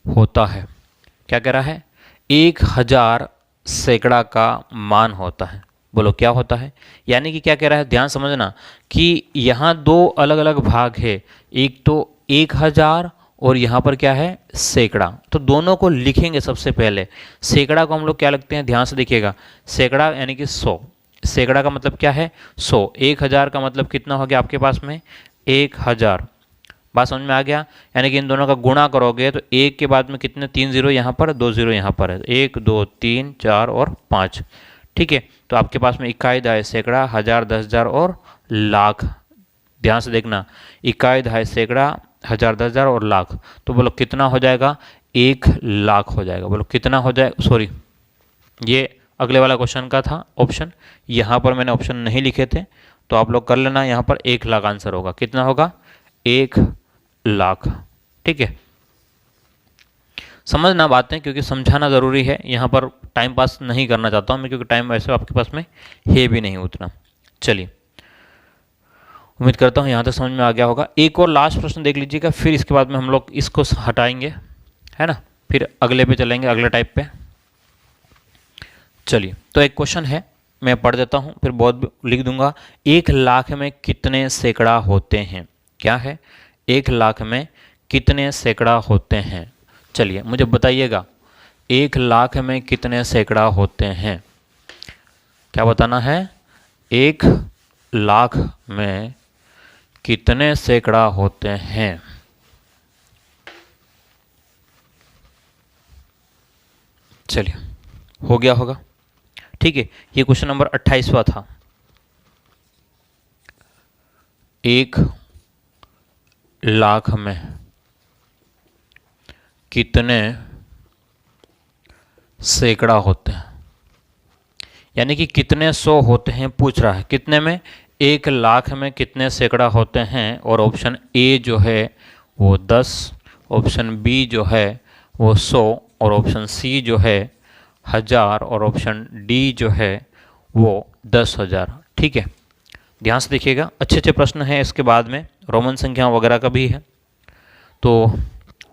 होता है। क्या कह रहा है, 1000 सैकड़ा का मान होता है। बोलो क्या होता है, यानी कि क्या कह रहा है, ध्यान समझना कि यहाँ 2 अलग अलग भाग है, एक तो 1000 और यहाँ पर क्या है, सैकड़ा। तो दोनों को लिखेंगे सबसे पहले। सैकड़ा को हम लोग क्या लिखते हैं, ध्यान से देखिएगा, सैकड़ा यानी कि 100, सैकड़ा का मतलब क्या है, 100। 1000 का मतलब कितना हो गया आपके पास में, 1000। बात समझ में आ गया, यानी कि इन दोनों का गुणा करोगे तो 1 के बाद में कितने, 3 जीरो यहाँ पर, 2 जीरो यहाँ पर है, 1 2 3 4 और 5, ठीक है। तो आपके पास में इकाई, दहाई, सैकड़ा, हजार, 10,000 और लाख। ध्यान से देखना, इकाई, दहाई, सैकड़ा, हजार, 10,000 और लाख। तो बोलो कितना हो जाएगा, 1 लाख हो जाएगा। बोलो कितना हो जाएगा, सॉरी ये अगले वाला क्वेश्चन का था ऑप्शन, यहाँ पर मैंने ऑप्शन नहीं लिखे थे, तो आप लोग कर लेना। यहाँ पर 1 लाख आंसर होगा। कितना होगा, 1 लाख, ठीक है। समझना बातें, क्योंकि समझाना ज़रूरी है। यहाँ पर टाइम पास नहीं करना चाहता हूँ मैं, क्योंकि टाइम वैसे आपके पास में है भी नहीं उतना। चलिए, उम्मीद करता हूँ यहाँ तक समझ में आ गया होगा। एक और लास्ट प्रश्न देख लीजिएगा, फिर इसके बाद में हम लोग इसको हटाएंगे, है ना, फिर अगले पे चलेंगे, अगले टाइप पे। चलिए, तो एक क्वेश्चन है, मैं पढ़ देता हूँ, फिर बहुत लिख दूंगा। 1 लाख में कितने सैकड़ा होते हैं। क्या है, 1 लाख में कितने सैकड़ा होते हैं। चलिए मुझे बताइएगा, 1 लाख में कितने सैकड़ा होते हैं, क्या बताना है, 1 लाख में कितने सैकड़ा होते हैं। चलिए, हो गया होगा, ठीक है। ये क्वेश्चन नंबर 28वां था। 1 लाख में कितने सैकड़ा होते हैं, यानी कि कितने 100 होते हैं पूछ रहा है। कितने में, 1 लाख में कितने सैकड़ा होते हैं। और ऑप्शन ए जो है वो 10, ऑप्शन बी जो है वो 100, और ऑप्शन सी जो है 1000, और ऑप्शन डी जो है वो 10,000, ठीक है। ध्यान से देखिएगा, अच्छे अच्छे प्रश्न हैं। इसके बाद में रोमन संख्या वगैरह का भी है, तो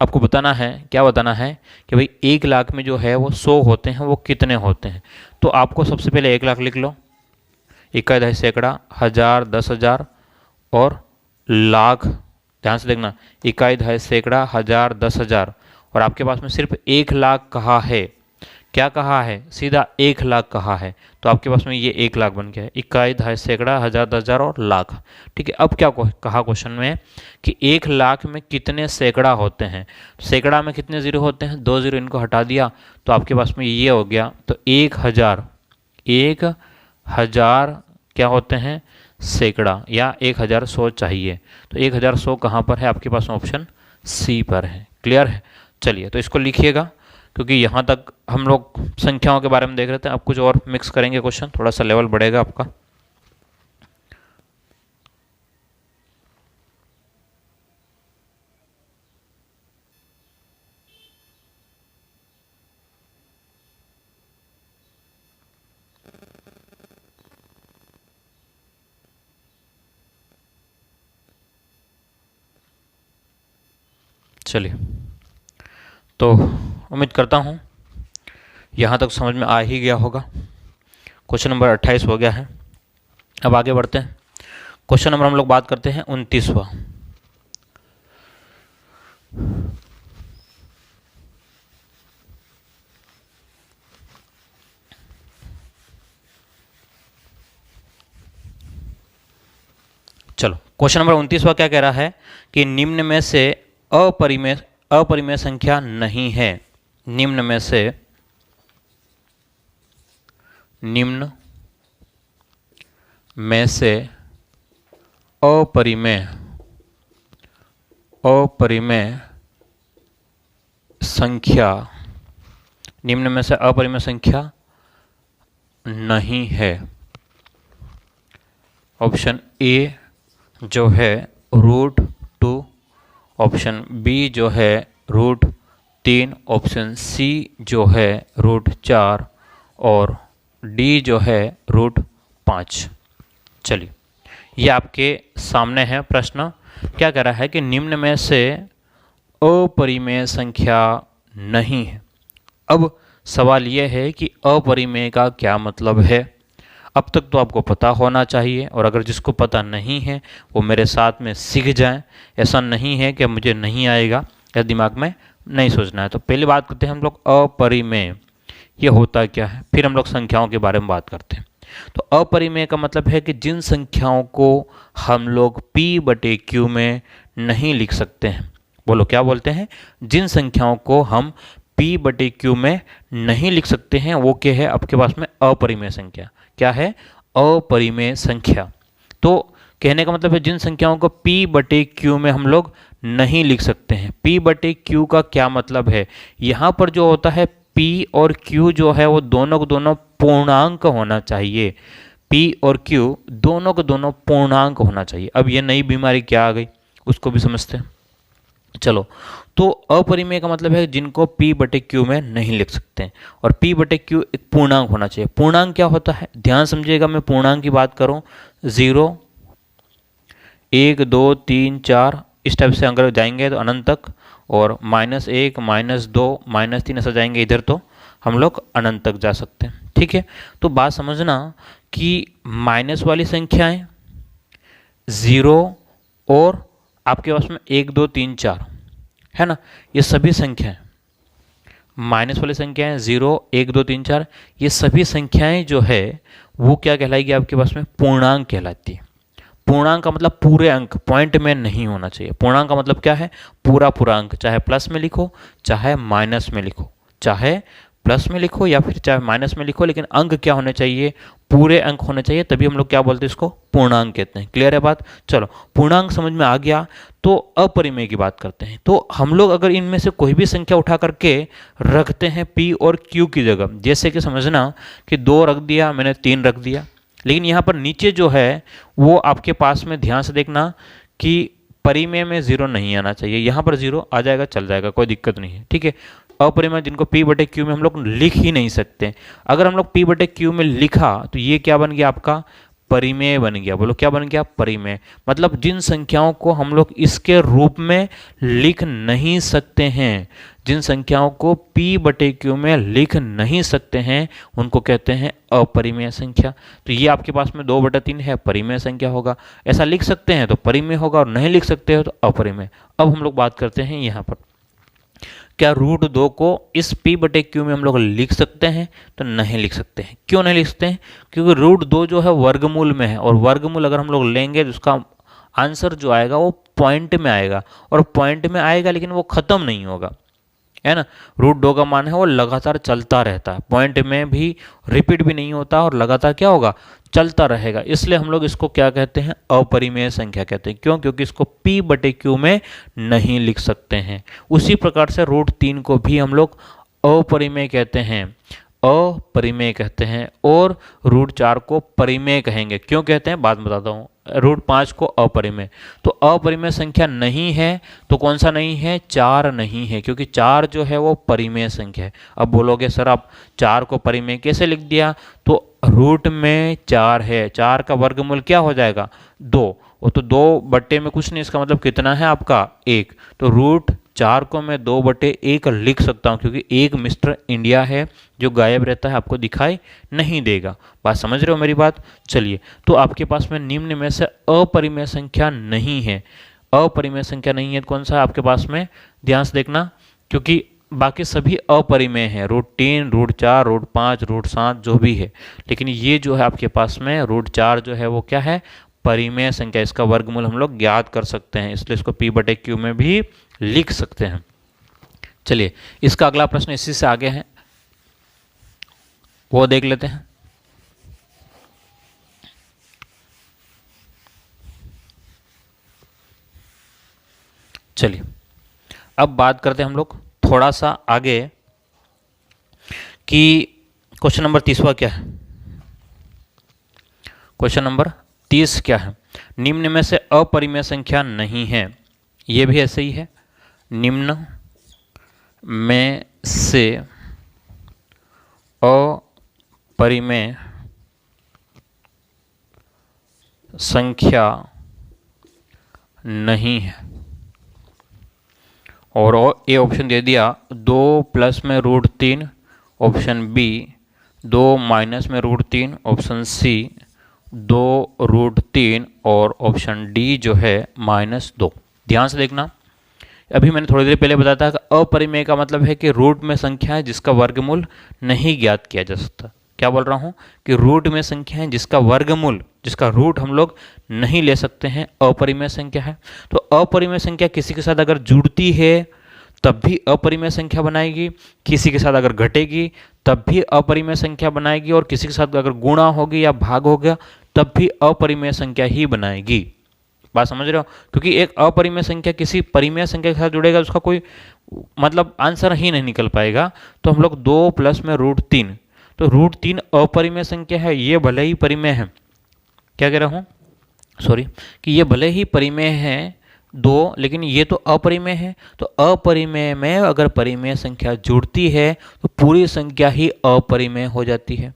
आपको बताना है, क्या बताना है कि भाई 1 लाख में जो है वो 100 होते हैं, वो कितने होते हैं। तो आपको सबसे पहले 1 लाख लिख लो, इकाई, दहाई, सैकड़ा, हजार, 10,000 और लाख, ध्यान से देखना, इकाई, दहाई, सैकड़ा, हजार, 10,000 और आपके पास में सिर्फ 1,00,000 कहा है। क्या कहा है? सीधा 1,00,000 कहा है, तो आपके पास में ये 1,00,000 बन गया है। इकाई, दहाई, सैकड़ा, हजार, 10,000 और लाख। ठीक है, अब क्या कहा क्वेश्चन में कि 1,00,000 में कितने सैकड़ा होते हैं। सैकड़ा में कितने जीरो होते हैं? 2 जीरो, इनको हटा दिया तो आपके पास में ये हो गया। तो 1,000 क्या होते हैं? सैकड़ा, या 1,100 चाहिए। तो 1,100 कहाँ पर है? आपके पास ऑप्शन सी पर है। क्लियर है? चलिए, तो इसको लिखिएगा, क्योंकि यहाँ तक हम लोग संख्याओं के बारे में देख रहे थे। अब कुछ और मिक्स करेंगे क्वेश्चन, थोड़ा सा लेवल बढ़ेगा आपका। चलिए, तो उम्मीद करता हूँ यहाँ तक समझ में आ ही गया होगा। क्वेश्चन नंबर 28 हो गया है। अब आगे बढ़ते हैं। क्वेश्चन नंबर हम लोग बात करते हैं 29वां। चलो, क्वेश्चन नंबर 29वां क्या कह रहा है कि निम्न में से अपरिमेय संख्या नहीं है। निम्न में से अपरिमेय संख्या, निम्न में से अपरिमेय संख्या नहीं है। ऑप्शन ए जो है √2, ऑप्शन बी जो है √3, ऑप्शन सी जो है √4 और डी जो है √5। चलिए, ये आपके सामने है प्रश्न। क्या कह रहा है कि निम्न में से अपरिमेय संख्या नहीं है। अब सवाल यह है कि अपरिमेय का क्या मतलब है। अब तक तो आपको पता होना चाहिए, और अगर जिसको पता नहीं है वो मेरे साथ में सीख जाए। ऐसा नहीं है कि मुझे नहीं आएगा या दिमाग में नहीं सोचना है। तो पहले बात करते हैं हम लोग अपरिमेय, ये होता क्या है, फिर हम लोग संख्याओं के बारे में बात करते हैं। तो अपरिमेय का मतलब है कि जिन संख्याओं को हम लोग P/Q में नहीं लिख सकते हैं। बोलो, क्या बोलते हैं? जिन संख्याओं को हम P/Q में नहीं लिख सकते हैं वो क्या है आपके पास में? अपरिमेय संख्या। क्या है? अपरिमेय संख्या। तो कहने का मतलब है जिन संख्याओं को P/Q में हम लोग नहीं लिख सकते हैं। P/Q का क्या मतलब है? यहाँ पर जो होता है P और Q जो है वो दोनों को दोनों पूर्णांक होना चाहिए। P और Q दोनों को दोनों पूर्णांक होना चाहिए। अब ये नई बीमारी क्या आ गई उसको भी समझते हैं। चलो, तो अपरिमेय का मतलब है जिनको P/Q में नहीं लिख सकते हैं, और P/Q एक पूर्णांक होना चाहिए। पूर्णांक क्या होता है? ध्यान समझिएगा, मैं पूर्णांक की बात करूं, 0, 1, 2, 3, 4 इस टाइप से अगर जाएंगे तो अनंत तक, और -1, -2, -3 ऐसा जाएंगे इधर तो हम लोग अनंत तक जा सकते हैं। ठीक है, तो बात समझना कि माइनस वाली संख्याएं 0 और आपके पास में 1, 2, 3, 4 है ना, ये सभी संख्याएं माइनस वाली संख्याएं 0, 1, 2, 3, 4, ये सभी संख्याएं जो है वो क्या कहलाएगी आपके पास में? पूर्णांक कहलाती है। पूर्णांक का मतलब पूरे अंक, पॉइंट में नहीं होना चाहिए। पूर्णांक का मतलब क्या है? पूरा अंक, चाहे प्लस में लिखो चाहे माइनस में लिखो, चाहे प्लस में लिखो या फिर चाहे माइनस में लिखो, लेकिन अंक क्या होने चाहिए? पूरे अंक होने चाहिए, तभी हम लोग क्या बोलते हैं? इसको पूर्णांक कहते हैं। क्लियर है बात? चलो, पूर्णांक समझ में आ गया, तो अपरिमेय की बात करते हैं। तो हम लोग अगर इनमें से कोई भी संख्या उठा करके रखते हैं P और Q की जगह, जैसे कि समझना कि 2 रख दिया मैंने, 3 रख दिया, लेकिन यहाँ पर नीचे जो है वो आपके पास में ध्यान से देखना कि परिमेय में 0 नहीं आना चाहिए। यहाँ पर 0 आ जाएगा, चल जाएगा, कोई दिक्कत नहीं है। ठीक है, अपरिमेय जिनको P/Q में हम लोग लिख ही नहीं सकते। अगर हम लोग P/Q में लिखा तो ये क्या बन गया आपका? परिमेय बन गया। बोलो, क्या बन गया? परिमेय। मतलब जिन संख्याओं को हम लोग इसके रूप में लिख नहीं सकते हैं, जिन संख्याओं को p/q में लिख नहीं सकते हैं उनको कहते हैं अपरिमेय संख्या। तो ये आपके पास में 2/3 है, परिमेय संख्या होगा। ऐसा लिख सकते हैं तो परिमेय होगा और नहीं लिख सकते हो तो अपरिमेय। अब हम लोग बात करते हैं यहाँ पर, क्या √2 को इस p/q में हम लोग लिख सकते हैं? तो नहीं लिख सकते हैं। क्यों नहीं लिख सकते हैं? क्योंकि √2 जो है वर्गमूल में है, और वर्गमूल अगर हम लोग लेंगे तो उसका आंसर जो आएगा वो पॉइंट में आएगा, और पॉइंट में आएगा लेकिन वो खत्म नहीं होगा, है ना। √2 का मान है वो लगातार चलता रहता है, पॉइंट में भी रिपीट भी नहीं होता और लगातार क्या होगा, चलता रहेगा। इसलिए हम लोग इसको क्या कहते हैं, अपरिमेय संख्या कहते हैं। क्यों? क्योंकि इसको p/q में नहीं लिख सकते हैं। उसी प्रकार से √3 को भी हम लोग अपरिमेय कहते हैं, अपरिमेय कहते हैं, और √4 को परिमेय कहेंगे। क्यों कहते हैं, बाद में बताता हूँ। √5 को अपरिमेय। तो अपरिमेय संख्या नहीं है तो कौन सा नहीं है, 4 नहीं है, क्योंकि 4 जो है वो परिमेय संख्या है। अब बोलोगे सर आप 4 को परिमेय कैसे लिख दिया? तो रूट में 4 है, 4 का वर्गमूल क्या हो जाएगा, 2। वो तो 2 में कुछ नहीं, इसका मतलब कितना है आपका, 1। तो √4 को मैं 2/1 लिख सकता हूँ, क्योंकि 1 मिस्टर इंडिया है जो गायब रहता है, आपको दिखाई नहीं देगा। बात समझ रहे हो मेरी बात? चलिए, तो आपके पास में निम्न में से अपरिमेय संख्या नहीं है। अपरिमेय संख्या नहीं है तो कौन सा है आपके पास में, ध्यान से देखना, क्योंकि बाकी सभी अपरिमेय हैं, √3, √4, √5, √7 जो भी है। लेकिन ये जो है आपके पास में √4 जो है वो क्या है, परिमेय संख्या। इसका वर्गमूल हम लोग ज्ञात कर सकते हैं, इसलिए इसको p/q में भी लिख सकते हैं। चलिए, इसका अगला प्रश्न इसी से आगे है, वो देख लेते हैं। चलिए, अब बात करते हैं हम लोग थोड़ा सा आगे कि क्वेश्चन नंबर 30वां क्या है। क्वेश्चन नंबर 30 क्या है, निम्न में से अपरिमेय संख्या नहीं है। ये भी ऐसे ही है, निम्न में से अपरिमेय संख्या नहीं है, और ए ऑप्शन दे दिया 2 प्लस में √3, ऑप्शन बी 2 माइनस में √3, ऑप्शन सी 2 √3, और ऑप्शन डी जो है -2। ध्यान से देखना, अभी मैंने थोड़ी देर पहले बताया था कि अपरिमेय का मतलब है कि रूट में संख्या है जिसका वर्गमूल नहीं ज्ञात किया जा सकता। क्या बोल रहा हूँ कि रूट में संख्या है जिसका वर्गमूल, जिसका रूट हम लोग नहीं ले सकते हैं, अपरिमेय संख्या है। तो अपरिमेय संख्या किसी के साथ अगर जुड़ती है तब भी अपरिमेय संख्या बनाएगी, किसी के साथ अगर घटेगी तब भी अपरिमेय संख्या बनाएगी, और किसी के साथ अगर गुणा होगी या भाग हो गया तब भी अपरिमेय संख्या ही बनाएगी। बात समझ रहे हो? क्योंकि एक अपरिमेय संख्या किसी परिमेय संख्या के साथ जुड़ेगा, उसका कोई मतलब आंसर ही नहीं निकल पाएगा। तो हम लोग 2 प्लस में √3, तो √3 अपरिमेय संख्या है, ये भले ही परिमेय है। क्या कह रहा हूँ, सॉरी, कि ये भले ही परिमेय है 2, लेकिन ये तो अपरिमेय है। तो अपरिमेय में अगर परिमेय संख्या जुड़ती है तो पूरी संख्या ही अपरिमेय हो जाती है।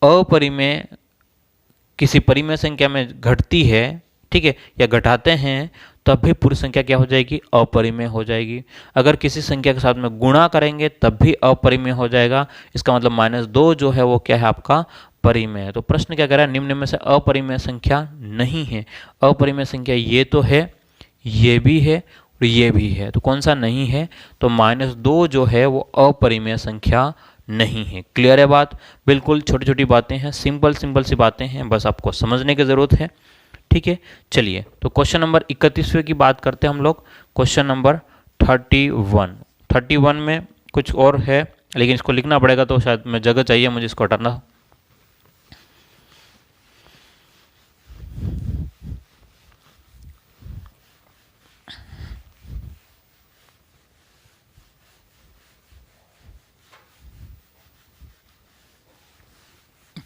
अपरिमेय किसी परिमेय संख्या में घटती है, ठीक है, या घटाते हैं, तब भी पूरी संख्या क्या हो जाएगी, अपरिमेय हो जाएगी। अगर किसी संख्या के साथ में गुणा करेंगे तब भी अपरिमेय हो जाएगा। इसका मतलब -2 जो है वो क्या है आपका, परिमेय है। तो प्रश्न क्या कह रहा है, निम्न में से अपरिमेय संख्या नहीं है। अपरिमेय संख्या ये तो है, ये भी है और ये भी है, तो कौन सा नहीं है, तो -2 जो है वो अपरिमेय संख्या नहीं है। क्लियर है बात? बिल्कुल छोटी छोटी बातें हैं, सिंपल सिंपल सी बातें हैं, बस आपको समझने की ज़रूरत है। ठीक है, चलिए, तो क्वेश्चन नंबर 31वें की बात करते हैं हम लोग। क्वेश्चन नंबर 31 में कुछ और है, लेकिन इसको लिखना पड़ेगा, तो शायद मैं जगह चाहिए मुझे इसको हटाना।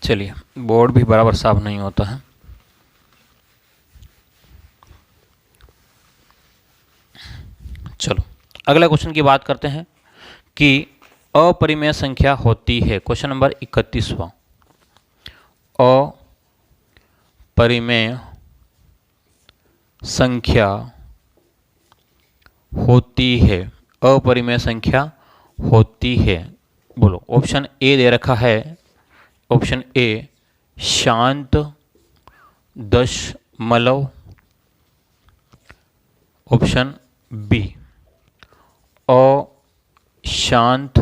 चलिए, बोर्ड भी बराबर साफ नहीं होता है। चलो, अगला क्वेश्चन की बात करते हैं कि अपरिमेय संख्या होती है। क्वेश्चन नंबर 31वां, अपरिमेय संख्या होती है। अपरिमेय संख्या होती है? बोलो। ऑप्शन ए दे रखा है, ऑप्शन ए शांत दशमलव, ऑप्शन बी अशांत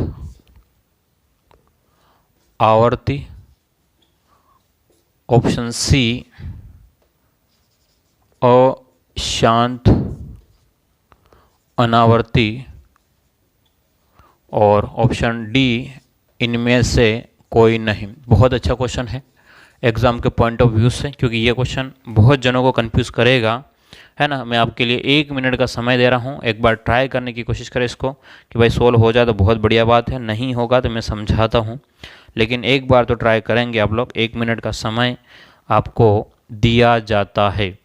आवर्ती, ऑप्शन सी अशांत अनावर्ती, और ऑप्शन डी इनमें से कोई नहीं। बहुत अच्छा क्वेश्चन है एग्ज़ाम के पॉइंट ऑफ व्यू से, क्योंकि ये क्वेश्चन बहुत जनों को कंफ्यूज करेगा, है ना। मैं आपके लिए 1 मिनट का समय दे रहा हूँ, एक बार ट्राई करने की कोशिश करें इसको कि भाई सोल्व हो जाए तो बहुत बढ़िया बात है, नहीं होगा तो मैं समझाता हूँ, लेकिन एक बार तो ट्राई करेंगे आप लोग। 1 मिनट का समय आपको दिया जाता है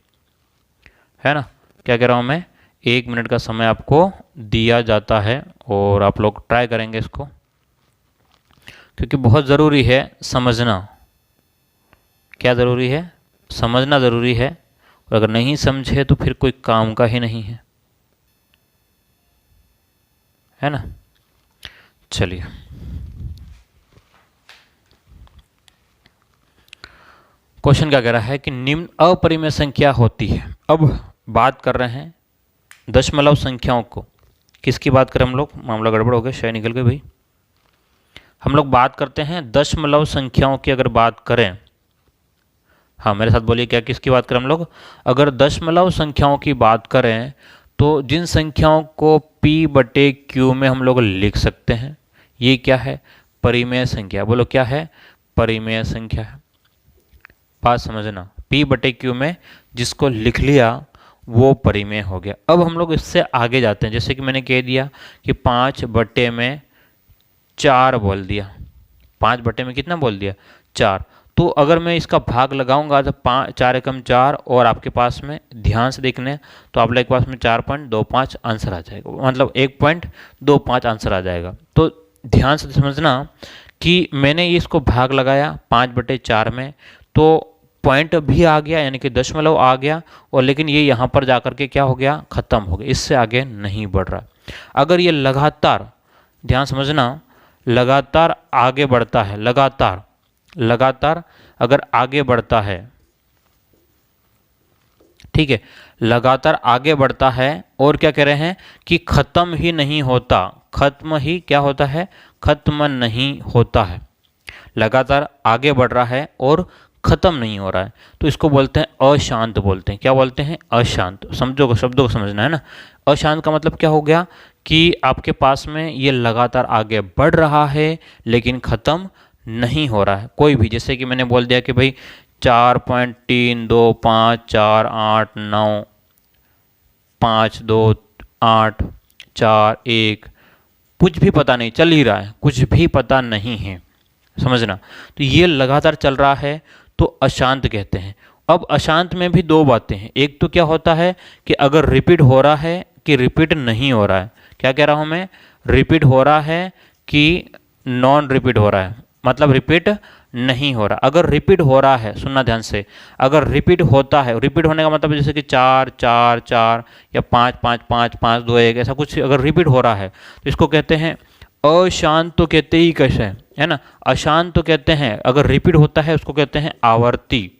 ना। क्या कह रहा हूँ मैं, 1 मिनट का समय आपको दिया जाता है और आप लोग ट्राई करेंगे इसको, क्योंकि बहुत ज़रूरी है समझना। क्या ज़रूरी है? समझना ज़रूरी है, और अगर नहीं समझे तो फिर कोई काम का ही नहीं है ना। चलिए, क्वेश्चन क्या कह रहा है कि निम्न अपरिमेय संख्या होती है। अब बात कर रहे हैं दशमलव संख्याओं को। किसकी बात करें हम लोग? मामला गड़बड़ हो गया, शायद निकल गए भाई। हम लोग बात करते हैं दशमलव संख्याओं की। अगर बात करें, हाँ मेरे साथ बोलिए, क्या किसकी बात करें हम लोग? अगर दशमलव संख्याओं की बात करें तो जिन संख्याओं को p/q में हम लोग लिख सकते हैं, ये क्या है? परिमेय संख्या। बोलो क्या है? परिमेय संख्या है। बात समझना, p/q में जिसको लिख लिया वो परिमेय हो गया। अब हम लोग इससे आगे जाते हैं, जैसे कि मैंने कह दिया कि 5/4 बोल दिया। 5 में कितना बोल दिया? 4। तो अगर मैं इसका भाग लगाऊंगा तो 4 एकम 4, और आपके पास में ध्यान से देखने तो आप लोग के पास में 4.25 आंसर आ जाएगा, मतलब 1.25 आंसर आ जाएगा। तो ध्यान से समझना कि मैंने इसको भाग लगाया 5/4 में, तो पॉइंट भी आ गया, यानी कि दशमलव आ गया, और लेकिन ये यहाँ पर जाकर के क्या हो गया? ख़त्म हो गया, इससे आगे नहीं बढ़ रहा। अगर ये लगातार, ध्यान समझना, लगातार आगे बढ़ता है, लगातार अगर आगे बढ़ता है, ठीक है, लगातार आगे बढ़ता है, और क्या कह रहे हैं कि ख़त्म ही नहीं होता, ख़त्म ही क्या होता है? ख़त्म नहीं होता है। लगातार आगे बढ़ रहा है और ख़त्म नहीं हो रहा है, तो इसको बोलते हैं अशांत बोलते हैं। क्या बोलते हैं? अशांत। समझो, शब्दों को समझना है ना। अशांत का मतलब क्या हो गया कि आपके पास में ये लगातार आगे बढ़ रहा है लेकिन ख़त्म नहीं हो रहा है कोई भी। जैसे कि मैंने बोल दिया कि भाई 4.32548952841, कुछ भी पता नहीं, चल ही रहा है, कुछ भी पता नहीं है, समझना। तो ये लगातार चल रहा है तो अशांत कहते हैं। अब अशांत में भी दो बातें हैं, एक तो क्या होता है कि अगर रिपीट हो रहा है कि रिपीट नहीं हो रहा है। क्या कह रहा हूँ मैं? रिपीट हो रहा है कि नॉन रिपीट हो रहा है, मतलब रिपीट नहीं हो रहा। अगर रिपीट हो रहा है, सुनना ध्यान से, अगर रिपीट होता है, रिपीट होने का मतलब जैसे कि 4 4 4 या 5 5 5 5 2 1, ऐसा कुछ अगर रिपीट हो रहा है तो इसको कहते हैं अशांत। तो कहते ही कैसे है ना, अशांत तो कहते हैं, अगर रिपीट होता है उसको कहते हैं आवर्ती।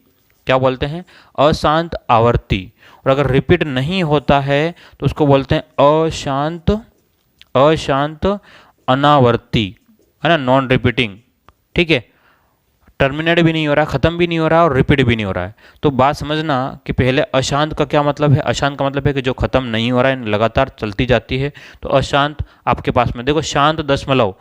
क्या बोलते हैं? अशांत आवर्ती। और अगर रिपीट नहीं होता है तो उसको बोलते हैं अशांत अनावर्ती, है ना, नॉन रिपीटिंग। ठीक है, टर्मिनेट भी नहीं हो रहा, ख़त्म भी नहीं हो रहा और रिपीट भी नहीं हो रहा है। तो बात समझना कि पहले अशांत का क्या मतलब है। अशांत का मतलब है कि जो ख़त्म नहीं हो रहा है, लगातार चलती जाती है, तो अशांत आपके पास में। देखो शांत दशमलव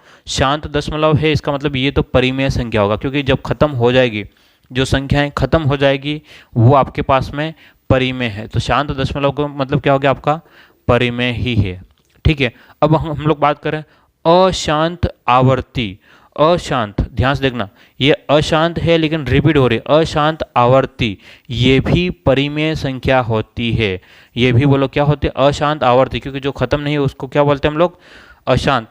है, इसका मतलब ये तो परिमेय संख्या होगा, क्योंकि जब ख़त्म हो जाएगी, जो संख्याएं ख़त्म हो जाएगी वो आपके पास में परिमेय है। तो शांत दशमलव का मतलब क्या हो गया? आपका परिमेय ही है। ठीक है, अब हम लोग बात करें अशांत आवर्ती। अशांत, ध्यान से देखना, ये अशांत है लेकिन रिपीट हो रही है, अशांत आवर्ती, ये भी परिमेय संख्या होती है। ये भी बोलो क्या होती है? अशांत आवर्ती, क्योंकि जो खत्म नहीं है उसको क्या बोलते हैं हम लोग? अशांत।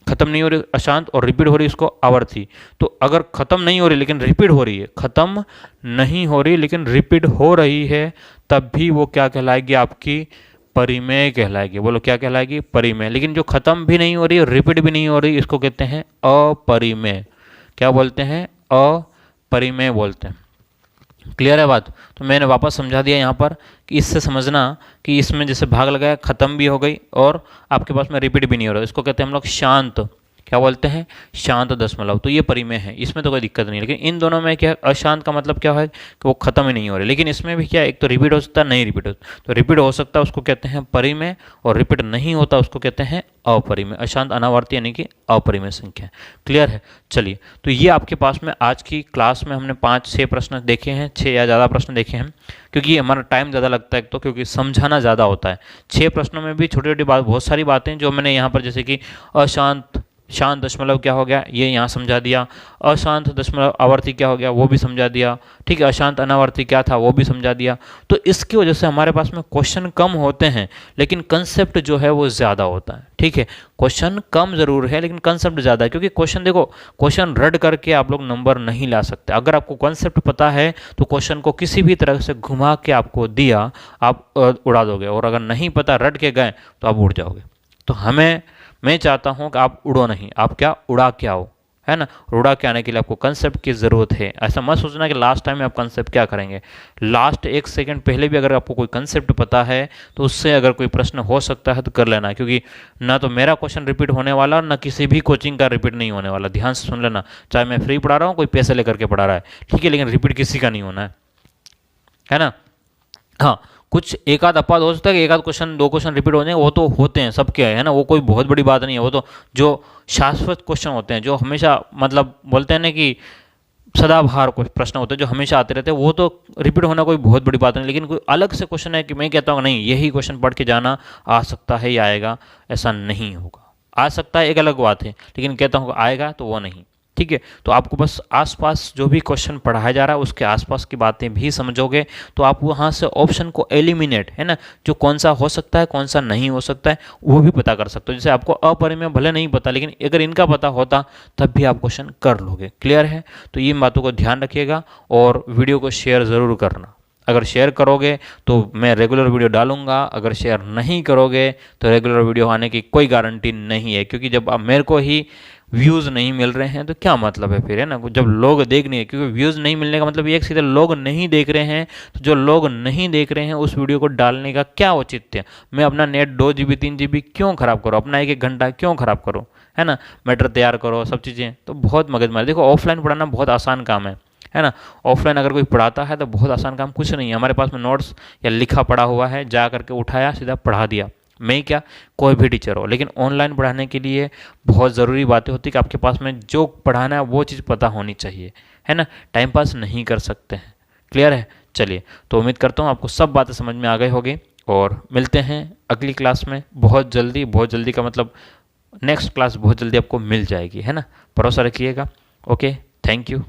खत्म नहीं हो रही अशांत, और रिपीट हो रही इसको आवर्ती। तो अगर खत्म नहीं हो रही लेकिन रिपीट हो रही है, खत्म नहीं हो रही लेकिन रिपीट हो रही है, तब भी वो क्या कहलाएगी? आपकी परिमेय कहलाएगी। बोलो क्या कहलाएगी? परिमेय। लेकिन जो खत्म भी नहीं हो रही और रिपीट भी नहीं हो रही, इसको कहते हैं अपरिमेय। क्या बोलते हैं? अपरिमेय बोलते हैं। क्लियर है बात? तो मैंने वापस समझा दिया यहाँ पर कि इससे समझना कि इसमें जैसे भाग लगाया, खत्म भी हो गई और आपके पास में रिपीट भी नहीं हो रहा, इसको कहते हैं हम लोग शांत। क्या बोलते हैं? शांत दशमलव। तो ये परिमेय है, इसमें तो कोई दिक्कत नहीं है। लेकिन इन दोनों में क्या, अशांत का मतलब क्या है कि वो खत्म ही नहीं हो रहे। लेकिन इसमें भी क्या, एक तो रिपीट हो सकता है, नहीं रिपीट हो, तो रिपीट हो सकता है उसको कहते हैं परिमेय, और रिपीट नहीं होता उसको कहते हैं अपरिमेय। अशांत अनावर्ती यानी कि अपरिमेय संख्या। क्लियर है? चलिए, तो ये आपके पास में आज की क्लास में हमने 5-6 प्रश्न देखे हैं, 6 या ज़्यादा प्रश्न देखे हैं, क्योंकि हमारा टाइम ज़्यादा लगता है तो, क्योंकि समझाना ज़्यादा होता है। 6 प्रश्नों में भी छोटी छोटी बात, बहुत सारी बातें जो मैंने यहाँ पर, जैसे कि अशांत शांत दशमलव क्या हो गया, ये यहाँ समझा दिया। अशांत दशमलव आवर्ती क्या हो गया, वो भी समझा दिया। ठीक है, अशांत अनावर्ती क्या था, वो भी समझा दिया। तो इसकी वजह से हमारे पास में क्वेश्चन कम होते हैं, लेकिन कंसेप्ट जो है वो ज़्यादा होता है। ठीक है, क्वेश्चन कम ज़रूर है लेकिन कंसेप्ट ज़्यादा है। क्योंकि क्वेश्चन देखो, क्वेश्चन रट करके आप लोग नंबर नहीं ला सकते। अगर आपको कंसेप्ट पता है तो क्वेश्चन को किसी भी तरह से घुमा के आपको दिया, आप उड़ा दोगे, और अगर नहीं पता, रट के गए तो आप उड़ जाओगे। तो मैं चाहता हूं कि आप उड़ो नहीं, आप क्या, उड़ा के आओ, है ना। उड़ा के आने के लिए आपको कंसेप्ट की ज़रूरत है। ऐसा मत सोचना कि लास्ट टाइम में आप कंसेप्ट क्या करेंगे। लास्ट 1 सेकंड पहले भी अगर आपको कोई कंसेप्ट पता है तो उससे अगर कोई प्रश्न हो सकता है तो कर लेना, क्योंकि ना तो मेरा क्वेश्चन रिपीट होने वाला और ना किसी भी कोचिंग का रिपीट नहीं होने वाला। ध्यान से सुन लेना, चाहे मैं फ्री पढ़ा रहा हूँ, कोई पैसे लेकर के पढ़ा रहा है, ठीक है, लेकिन रिपीट किसी का नहीं होना है ना। हाँ, कुछ एक आध अपवाद हो सकता है कि एक आध क्वेश्चन, 2 क्वेश्चन रिपीट हो जाए, वो तो होते हैं सबके, है ना, वो कोई बहुत बड़ी बात नहीं है। वो तो जो शाश्वत क्वेश्चन होते हैं, जो हमेशा, मतलब बोलते हैं ना कि सदाबहार कुछ प्रश्न होते हैं जो हमेशा आते रहते हैं, वो तो रिपीट होना कोई बहुत बड़ी बात नहीं। लेकिन कोई अलग से क्वेश्चन है कि मैं कहता हूँ नहीं यही क्वेश्चन पढ़ के जाना, आ सकता है या आएगा, ऐसा नहीं होगा। आ सकता है एक अलग बात है, लेकिन कहता हूँ आएगा तो वो नहीं। ठीक है, तो आपको बस आसपास जो भी क्वेश्चन पढ़ाया जा रहा है उसके आसपास की बातें भी समझोगे तो आप वहाँ से ऑप्शन को एलिमिनेट, है ना, जो कौन सा हो सकता है कौन सा नहीं हो सकता है वो भी पता कर सकते हो। जैसे आपको अपरिमेय भले नहीं पता, लेकिन अगर इनका पता होता तब भी आप क्वेश्चन कर लोगे। क्लियर है? तो इन बातों को ध्यान रखिएगा और वीडियो को शेयर ज़रूर करना। अगर शेयर करोगे तो मैं रेगुलर वीडियो डालूंगा, अगर शेयर नहीं करोगे तो रेगुलर वीडियो आने की कोई गारंटी नहीं है। क्योंकि जब आप मेरे को ही व्यूज़ नहीं मिल रहे हैं तो क्या मतलब है फिर, है ना। जब लोग देख नहीं है, क्योंकि व्यूज़ नहीं मिलने का मतलब ये सीधे लोग नहीं देख रहे हैं, तो जो लोग नहीं देख रहे हैं उस वीडियो को डालने का क्या औचित्य है। मैं अपना नेट 2 GB 3 GB क्यों ख़राब करूँ, अपना 1 घंटा क्यों ख़राब करूँ, है ना। मैटर तैयार करो, सब चीज़ें तो बहुत मगजमारी। देखो, ऑफलाइन पढ़ाना बहुत आसान काम है ना। ऑफलाइन अगर कोई पढ़ाता है तो बहुत आसान काम कुछ नहीं है। हमारे पास में नोट्स या लिखा पढ़ा हुआ है, जा करके उठाया सीधा पढ़ा दिया, मैं क्या, कोई भी टीचर हो। लेकिन ऑनलाइन पढ़ाने के लिए बहुत ज़रूरी बातें होती है कि आपके पास में जो पढ़ाना है वो चीज़ पता होनी चाहिए, है ना। टाइम पास नहीं कर सकते हैं। क्लियर है? चलिए, तो उम्मीद करता हूँ आपको सब बातें समझ में आ गई होगी और मिलते हैं अगली क्लास में बहुत जल्दी। बहुत जल्दी का मतलब नेक्स्ट क्लास बहुत जल्दी आपको मिल जाएगी, है ना। भरोसा रखिएगा। Okay, thank you.